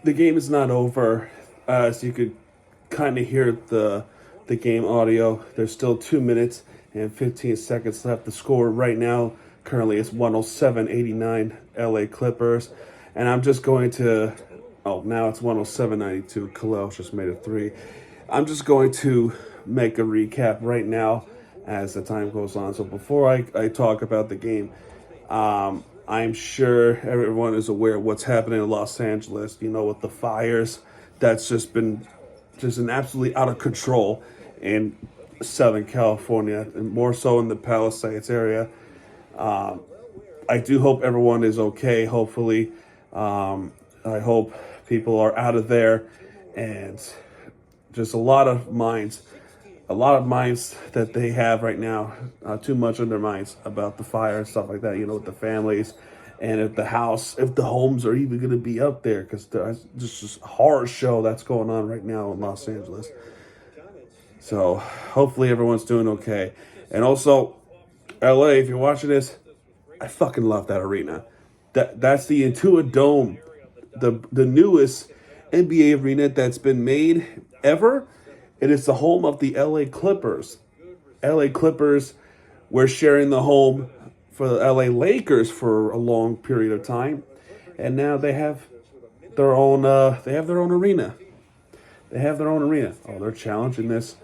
The game is not over. As you could kind of hear the game audio. There's still 2 minutes and 15 seconds left. The score right now currently is 107-89 LA Clippers. And I'm just going to, oh, now it's 107-92. Khalil just made a three. I'm just going to make a recap right now as the time goes on. So before I talk about the game, I'm sure everyone is aware of what's happening in Los Angeles, with the fires. That's just been just an absolutely out of control in Southern California, and more so in the Palisades area. I do hope everyone is okay, hopefully. I hope people are out of there, and just a lot of minds that they have right now, too much on their minds about the fire and stuff like that, with the families, and if the homes are even going to be up there, because there's just this horror show that's going on right now in Los Angeles. So hopefully everyone's doing okay. And also, LA, if you're watching this, I fucking love that arena. That's the Intuit Dome, the newest NBA arena that's been made ever. It is the home of the LA Clippers. LA Clippers were sharing the home for the LA Lakers for a long period of time, and now they have their own. They have their own arena. They have their own arena. Oh, they're challenging this.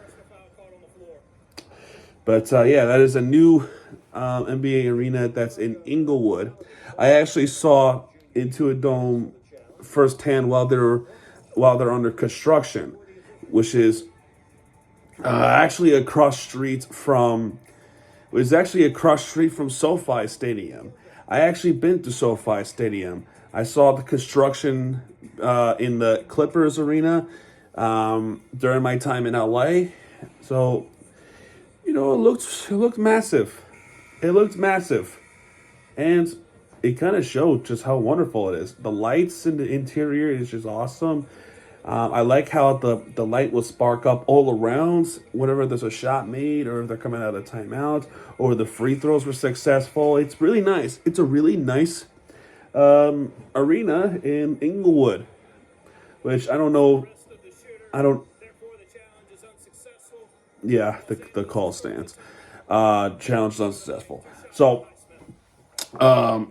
But yeah, that is a new NBA arena that's in Inglewood. I actually saw Intuit Dome firsthand while they're under construction, which is actually across street from SoFi Stadium. I actually been to SoFi Stadium. I saw the construction in the Clippers arena during my time in LA. So, it looked massive. It looked massive. And it kind of showed just how wonderful it is. The lights in the interior is just awesome. I like how the light will spark up all around whenever there's a shot made, or if they're coming out of timeout, or the free throws were successful. It's really nice. It's a really nice arena in Inglewood, which I don't know. Yeah, the call stands. Challenge is unsuccessful. So, I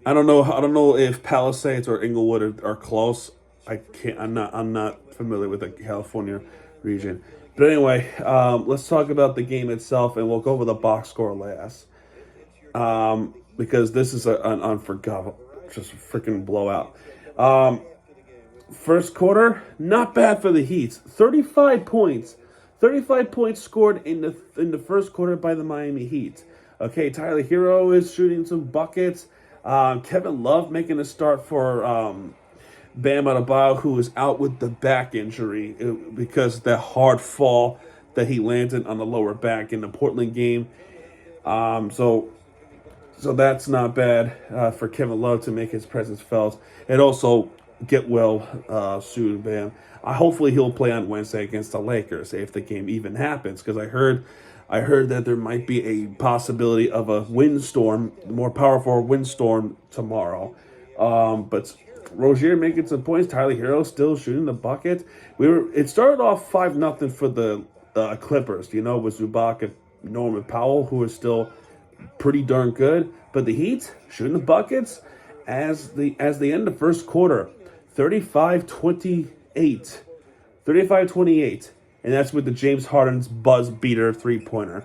don't know. I don't know if Palisades or Inglewood are close. I can't. I'm not familiar with the California region. But anyway, let's talk about the game itself, and we'll go over the box score last. Because this is an unforgettable, just a freaking blowout. First quarter, not bad for the Heat. 35 points. 35 points scored in the first quarter by the Miami Heat. Okay, Tyler Hero is shooting some buckets. Kevin Love making a start for Bam Adebayo, who is out with the back injury because of that hard fall that he landed on the lower back in the Portland game. So that's not bad for Kevin Love to make his presence felt. And also get well soon, Bam. Hopefully he'll play on Wednesday against the Lakers if the game even happens, because I heard that there might be a possibility of a windstorm, more powerful windstorm tomorrow. But Rozier making some points. Tyler Hero still shooting the bucket. It started off 5-0 for the Clippers, with Zubac and Norman Powell, who is still pretty darn good. But the Heat shooting the buckets as the end of the first quarter, 35-28. 35-28. And that's with the James Harden's buzz beater three-pointer.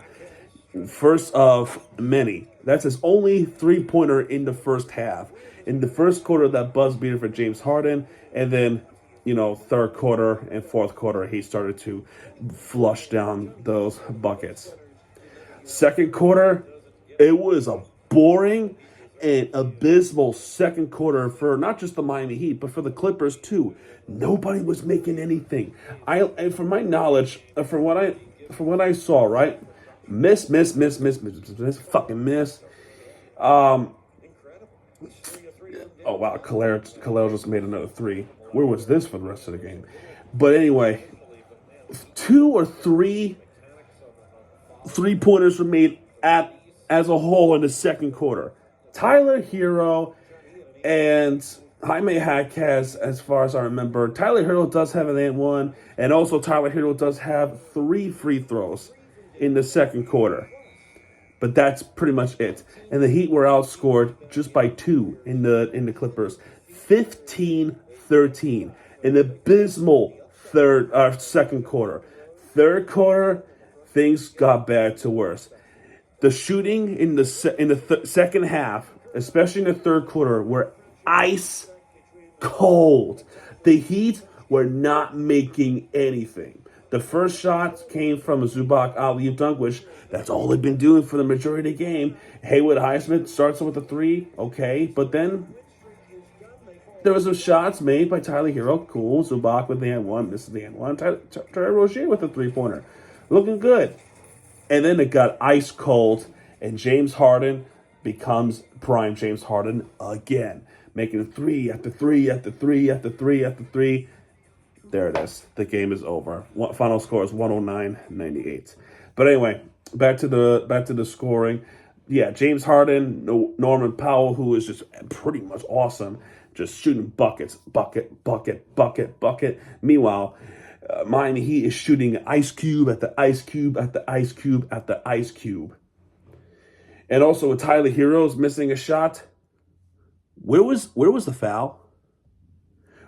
First of many. That's his only three-pointer in the first half. In the first quarter, that buzz beater for James Harden. And then, third quarter and fourth quarter, he started to flush down those buckets. Second quarter, it was a boring and abysmal second quarter for not just the Miami Heat, but for the Clippers too. Nobody was making anything. From my knowledge, from what I saw, right? Miss, fucking miss. Oh wow, Khalil just made another three. Where was this for the rest of the game? But anyway, 2 or 3 3-pointers were made as a whole in the second quarter. Tyler Hero And Jaime Hack has, as far as I remember, Tyler Hero does have an and one, and also Tyler Hero does have 3 free throws in the second quarter. But that's pretty much it. And the Heat were outscored just by 2 in the Clippers. 15-13. An abysmal second quarter. Third quarter, things got bad to worse. The shooting in the second half, especially in the third quarter, were ice cold. The Heat were not making anything. The first shot came from a Zubac alley-oop dunk, which that's all they've been doing for the majority of the game. Haywood Highsmith starts with a 3, okay, but then there was some shots made by Tyler Hero, cool. Zubac with the and one, this is the and one. Tyler Rozier with a 3-pointer, looking good. And then it got ice cold, and James Harden becomes prime James Harden again, making 3 after 3 after 3 after 3 after 3. There it is. The game is over. Final score is 109-98. But anyway, back to the scoring. Yeah, James Harden, Norman Powell, who is just pretty much awesome, just shooting buckets, bucket, bucket, bucket, bucket. Meanwhile, Miami Heat is shooting ice cube at the ice cube at the ice cube at the ice cube. And also with Tyler Hero's missing a shot. Where was the foul?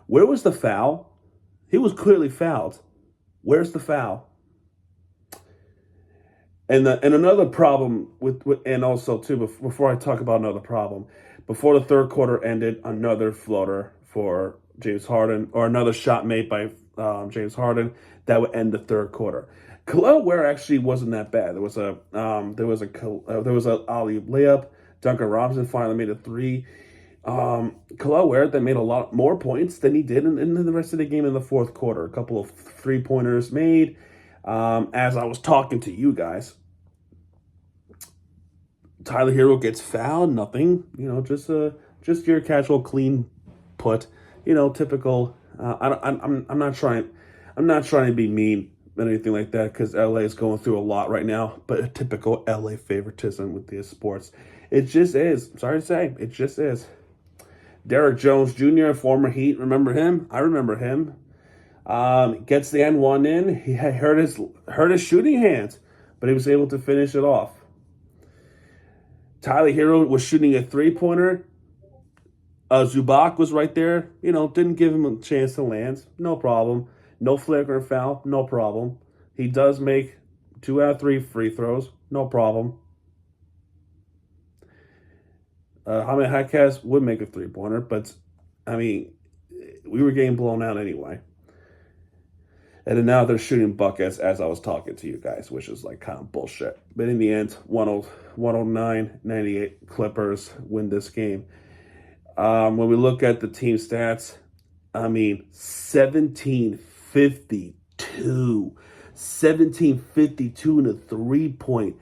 Where was the foul? He was clearly fouled. Where's the foul? And another problem and also too, before I talk about another problem, before the third quarter ended, another floater for James Harden, or another shot made by James Harden that would end the third quarter. Khalil Ware actually wasn't that bad. There was a alley-oop layup. Duncan Robinson finally made a 3. Khalil Ware that made a lot more points than he did in the rest of the game in the fourth quarter. A couple of 3-pointers made. As I was talking to you guys, Tyler Hero gets fouled. Nothing, just your casual clean put. Typical. I'm not trying to be mean or anything like that, because LA is going through a lot right now. But a typical LA favoritism with these sports. It just is. Sorry to say, it just is. Derrick Jones Jr., former Heat, remember him? I remember him. Gets the N1 in. He had hurt his shooting hands, but he was able to finish it off. Tyler Hero was shooting a 3-pointer. Zubac was right there. Didn't give him a chance to land. No problem. No flagrant foul. No problem. He does make 2 out of 3 free throws. No problem. Jaime Jaquez would make a 3-pointer, but, we were getting blown out anyway. And then now they're shooting buckets as I was talking to you guys, which is like kind of bullshit. But in the end, 109-98 Clippers win this game. When we look at the team stats, 1752. 1752 in a 3-point.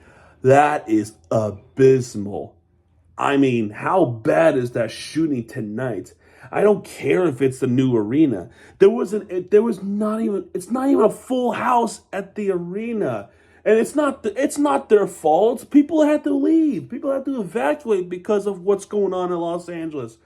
That is abysmal. How bad is that shooting tonight? I don't care if it's the new arena. It's not even a full house at the arena. And it's not their fault. People had to leave. People had to evacuate because of what's going on in Los Angeles.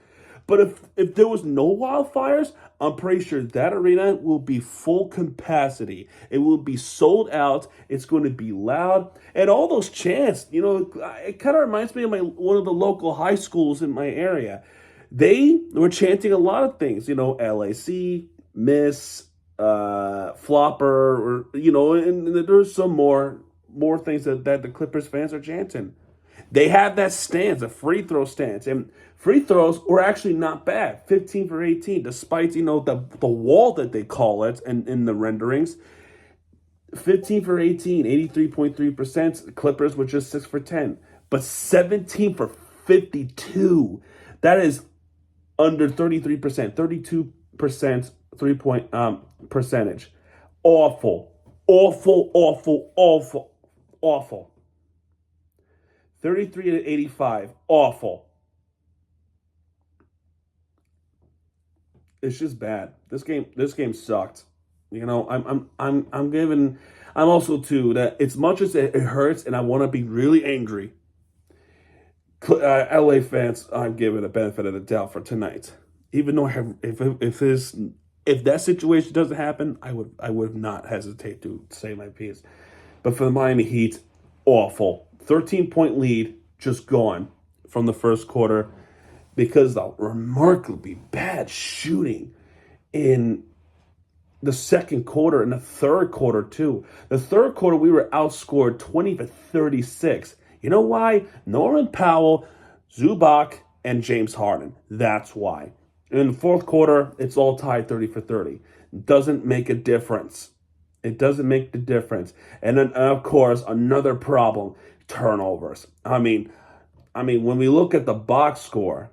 But if there was no wildfires, I'm pretty sure that arena will be full capacity. It will be sold out. It's going to be loud. And all those chants, it kind of reminds me of one of the local high schools in my area. They were chanting a lot of things, LAC, Miss, Flopper, and there's some more things that the Clippers fans are chanting. They have that stance, a free throw stance, and free throws were actually not bad, 15 for 18, despite, the wall that they call it in the renderings. 15 for 18, 83.3%. Clippers were just 6 for 10, but 17 for 52. That is under 33%, 32% 3-point percentage. Awful. 33 to 85. Awful. It's just bad. This game sucked. I'm also too that as much as it hurts and I want to be really angry, LA fans, I'm giving the benefit of the doubt for tonight. Even though if that situation doesn't happen, I would not hesitate to say my piece. But for the Miami Heat, awful. 13-point lead just gone from the first quarter because of remarkably bad shooting in the second quarter and the third quarter too. The third quarter we were outscored 20-36. You know why? Norman Powell, Zubac, and James Harden. That's why. In the fourth quarter, it's all tied 30-30. Doesn't make a difference. It doesn't make the difference. And then, of course, another problem: turnovers. When we look at the box score,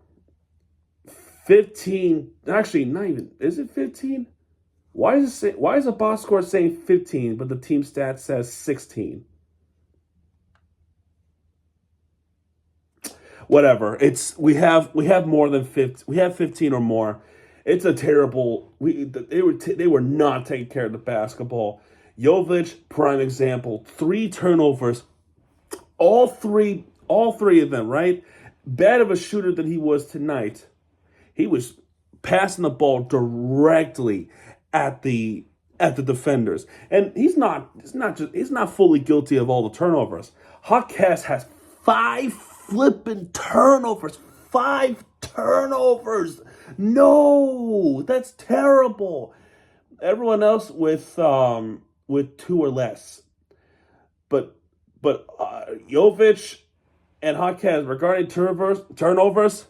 15. Actually, not even. Is it 15? Why is the box score saying 15, but the team stat says 16? Whatever. We have more than 50. We have 15 or more. It's a terrible. They were not taking care of the basketball. Jovic, prime example. 3 turnovers. All three of them. Right. Bad of a shooter than he was tonight. He was passing the ball directly at the defenders, and he's not fully guilty of all the turnovers. Hawkes has 5 flipping turnovers. 5 turnovers. No, that's terrible. Everyone else with 2 or less. But Jovic and Hawkes regarding turnovers.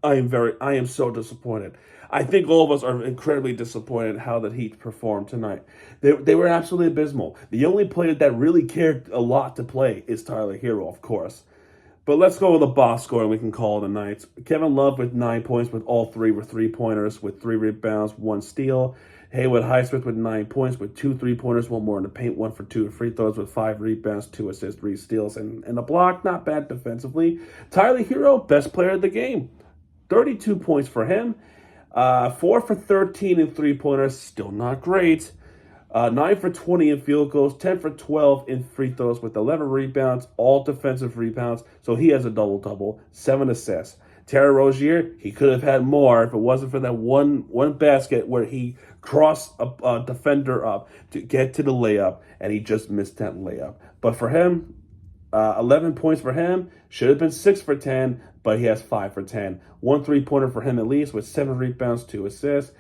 I am so disappointed. I think all of us are incredibly disappointed how the Heat performed tonight. They were absolutely abysmal. The only player that really cared a lot to play is Tyler Hero, of course. But let's go with the box score and we can call it a night. Kevin Love with 9 points, with all 3 were 3-pointers, with 3 rebounds, 1 steal. Haywood Highsmith with 9 points, with 2 3-pointers, 1 more in the paint, 1 for 2 free throws, with 5 rebounds, 2 assists, 3 steals, and a block. Not bad defensively. Tyler Hero, best player of the game. 32 points for him. 4 for 13 in 3-pointers, still not great. 9 for 20 in field goals, 10 for 12 in free throws, with 11 rebounds, all defensive rebounds. So he has a double-double, 7 assists. Terry Rozier, he could have had more if it wasn't for that one basket where he crossed a defender up to get to the layup, and he just missed that layup. But for him, 11 points for him. Should have been 6 for 10, but he has 5 for 10. 1 3-pointer for him at least, with 7 rebounds, 2 assists.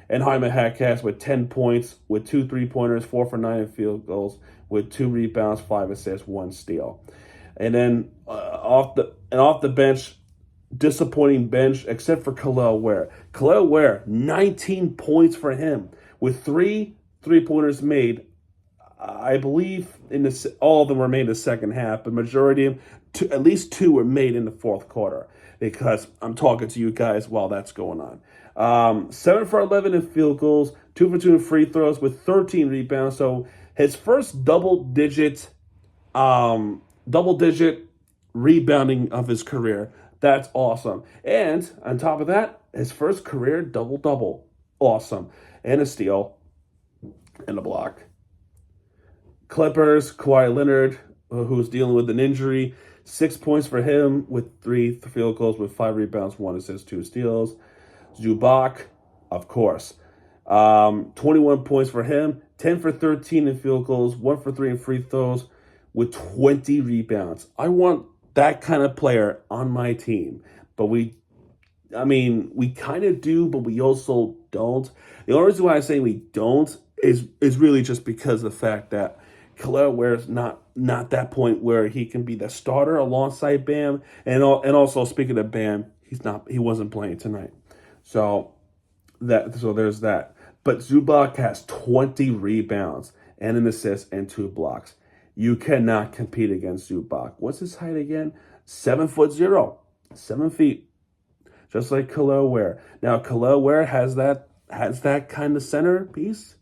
And Jaime Jaquez with 10 points, with 2 3-pointers, 4 for 9 in field goals, with 2 rebounds, 5 assists, 1 steal. And then off the bench, disappointing bench, except for Kel'el Ware. Kel'el Ware, 19 points for him, with 3 3-pointers made. I believe all of them were made in the second half, but majority of them, at least 2 were made in the fourth quarter, because I'm talking to you guys while that's going on. 7 for 11 in field goals, 2 for 2 in free throws, with 13 rebounds. So his first double-digit rebounding of his career. That's awesome. And on top of that, his first career double-double. Awesome. And a steal and a block. Clippers, Kawhi Leonard, who's dealing with an injury, 6 points for him, with 3 field goals, with 5 rebounds, 1 assist, 2 steals. Zubac, of course, 21 points for him, 10 for 13 in field goals, 1 for 3 in free throws, with 20 rebounds. I want that kind of player on my team, but we kind of do, but we also don't. The only reason why I say we don't is really just because of the fact that Kel'el Ware is not that point where he can be the starter alongside Bam, and also speaking of Bam, he wasn't playing tonight, so there's that. But Zubac has 20 rebounds and an assist and 2 blocks. You cannot compete against Zubac. What's his height again? 7'0", 7 feet, just like Kel'el Ware. Now Kel'el Ware has that kind of centerpiece.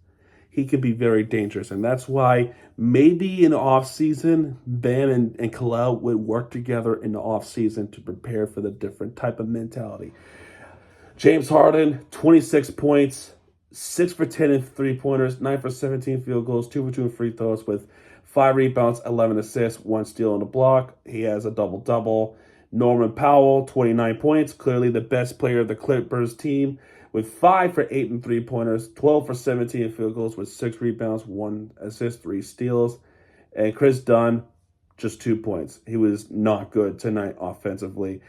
He can be very dangerous, and that's why maybe in the offseason, Bam and Kel'el would work together in the offseason to prepare for the different type of mentality. James Harden, 26 points, 6 for 10 in 3-pointers, 9 for 17 field goals, 2 for 2 in free throws, with 5 rebounds, 11 assists, 1 steal and a block. He has a double-double. Norman Powell, 29 points, clearly the best player of the Clippers team, with 5 for 8 and 3-pointers, 12 for 17 field goals with 6 rebounds, 1 assist, 3 steals. And Chris Dunn, just 2 points. He was not good tonight offensively.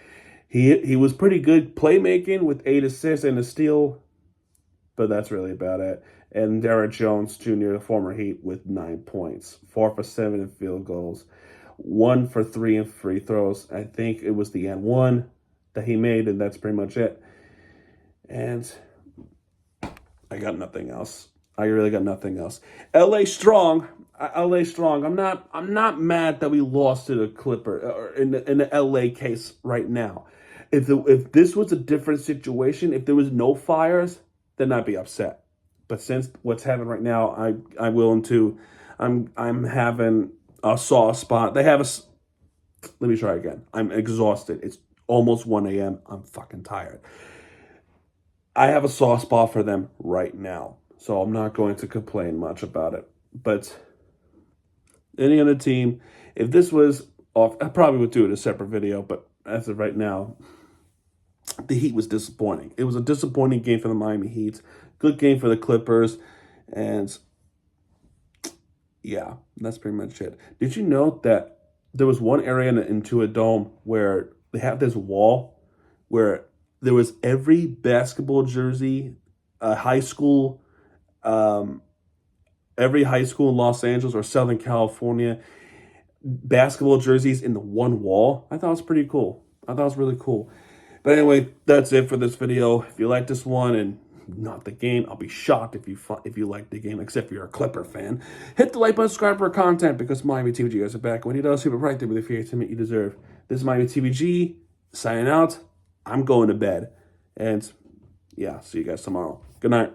He was pretty good playmaking with 8 assists and a steal, but that's really about it. And Derrick Jones Jr., the former Heat, with 9 points, 4 for 7 in field goals, 1 for 3 in free throws. I think it was the end one that he made, and that's pretty much it. And I got nothing else. I really got nothing else. LA strong. I'm not mad that we lost to the Clipper or in the LA case right now. If this was a different situation, if there was no fires, then I'd be upset. But since what's happening right now, I'm willing to. I'm having a soft spot. They have a. Let me try again. I'm exhausted. It's almost 1 a.m. I'm fucking tired. I have a soft spot for them right now, so I'm not going to complain much about it. But any other team, if this was off, I probably would do it a separate video. But as of right now, the Heat was disappointing. It was a disappointing game for the Miami Heat. Good game for the Clippers. And yeah, that's pretty much it. Did you know that there was one area into a dome where they have this wall where there was every basketball jersey, high school, every high school in Los Angeles or Southern California, basketball jerseys in the one wall? I thought it was pretty cool. I thought it was really cool. But anyway, that's it for this video. If you like this one and not the game, I'll be shocked if you like the game, except if you're a Clipper fan. Hit the like button, subscribe for content, because Miami TVG guys are back. When he does, super right there with the fear to you deserve. This is Miami TVG signing out. I'm going to bed. And yeah, see you guys tomorrow. Good night.